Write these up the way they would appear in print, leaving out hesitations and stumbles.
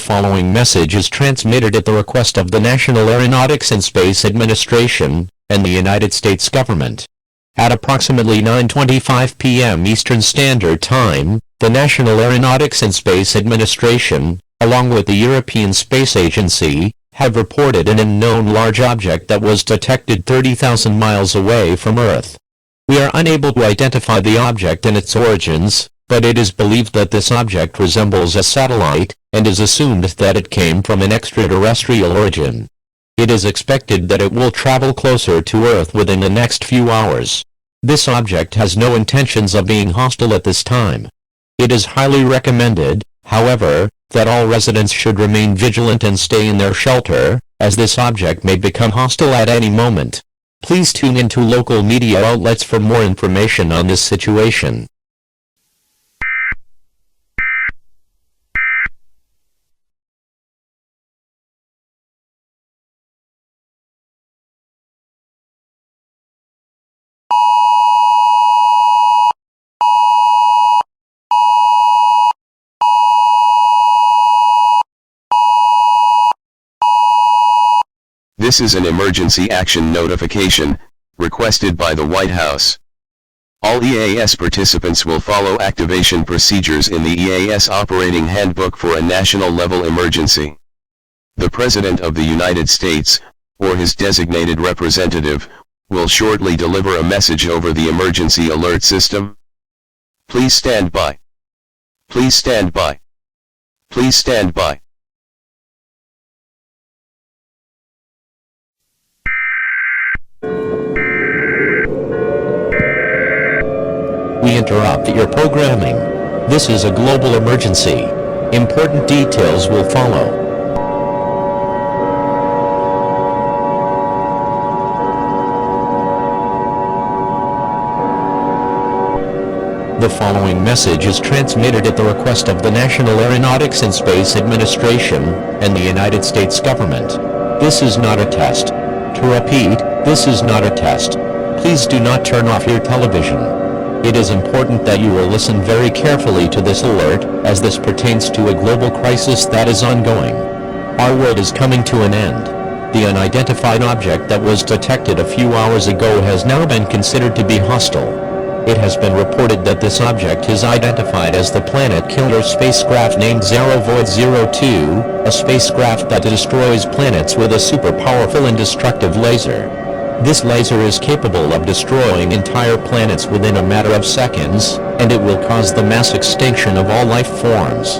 following message is transmitted at the request of the National Aeronautics and Space Administration and the United States government. At approximately 9:25 p.m. Eastern Standard Time, the National Aeronautics and Space Administration, along with the European Space Agency, have reported an unknown large object that was detected 30,000 miles away from Earth. We are unable to identify the object and its origins, but it is believed that this object resembles a satellite, and is assumed that it came from an extraterrestrial origin. It is expected that it will travel closer to Earth within the next few hours. This object has no intentions of being hostile at this time. It is highly recommended, however, that all residents should remain vigilant and stay in their shelter, as this object may become hostile at any moment. Please tune into local media outlets for more information on this situation. This is an emergency action notification, requested by the White House. All EAS participants will follow activation procedures in the EAS Operating Handbook for a national-level emergency. The President of the United States, or his designated representative, will shortly deliver a message over the emergency alert system. Please stand by. Please stand by. Please stand by. We interrupt your programming. This is a global emergency. Important details will follow. The following message is transmitted at the request of the National Aeronautics and Space Administration and the United States government. This is not a test. To repeat, this is not a test. Please do not turn off your television. It is important that you will listen very carefully to this alert, as this pertains to a global crisis that is ongoing. Our world is coming to an end. The unidentified object that was detected a few hours ago has now been considered to be hostile. It has been reported that this object is identified as the Planet Killer spacecraft named Void02, a spacecraft that destroys planets with a super powerful and destructive laser. This laser is capable of destroying entire planets within a matter of seconds, and it will cause the mass extinction of all life forms.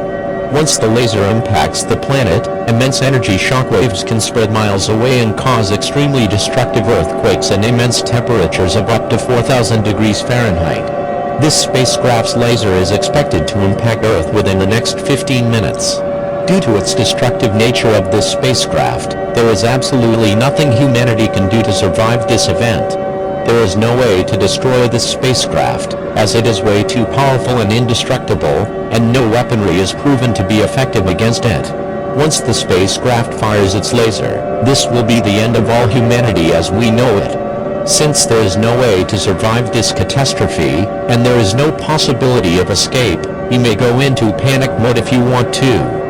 Once the laser impacts the planet, immense energy shockwaves can spread miles away and cause extremely destructive earthquakes and immense temperatures of up to 4,000 degrees Fahrenheit. This spacecraft's laser is expected to impact Earth within the next 15 minutes. Due to its destructive nature of this spacecraft, there is absolutely nothing humanity can do to survive this event. There is no way to destroy this spacecraft, as it is way too powerful and indestructible, and no weaponry is proven to be effective against it. Once the spacecraft fires its laser, this will be the end of all humanity as we know it. Since there is no way to survive this catastrophe, and there is no possibility of escape, you may go into panic mode if you want to.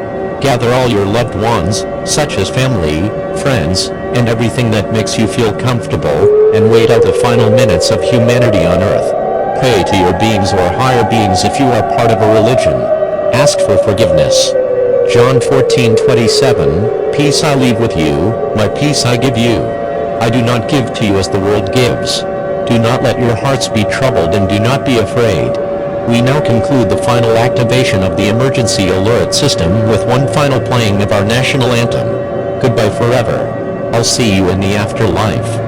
Gather all your loved ones, such as family, friends, and everything that makes you feel comfortable, and wait out the final minutes of humanity on Earth. Pray to your beings or higher beings if you are part of a religion. Ask for forgiveness. John 14:27, Peace I leave with you, my peace I give you. I do not give to you as the world gives. Do not let your hearts be troubled and do not be afraid. We now conclude the final activation of the emergency alert system with one final playing of our national anthem. Goodbye forever. I'll see you in the afterlife.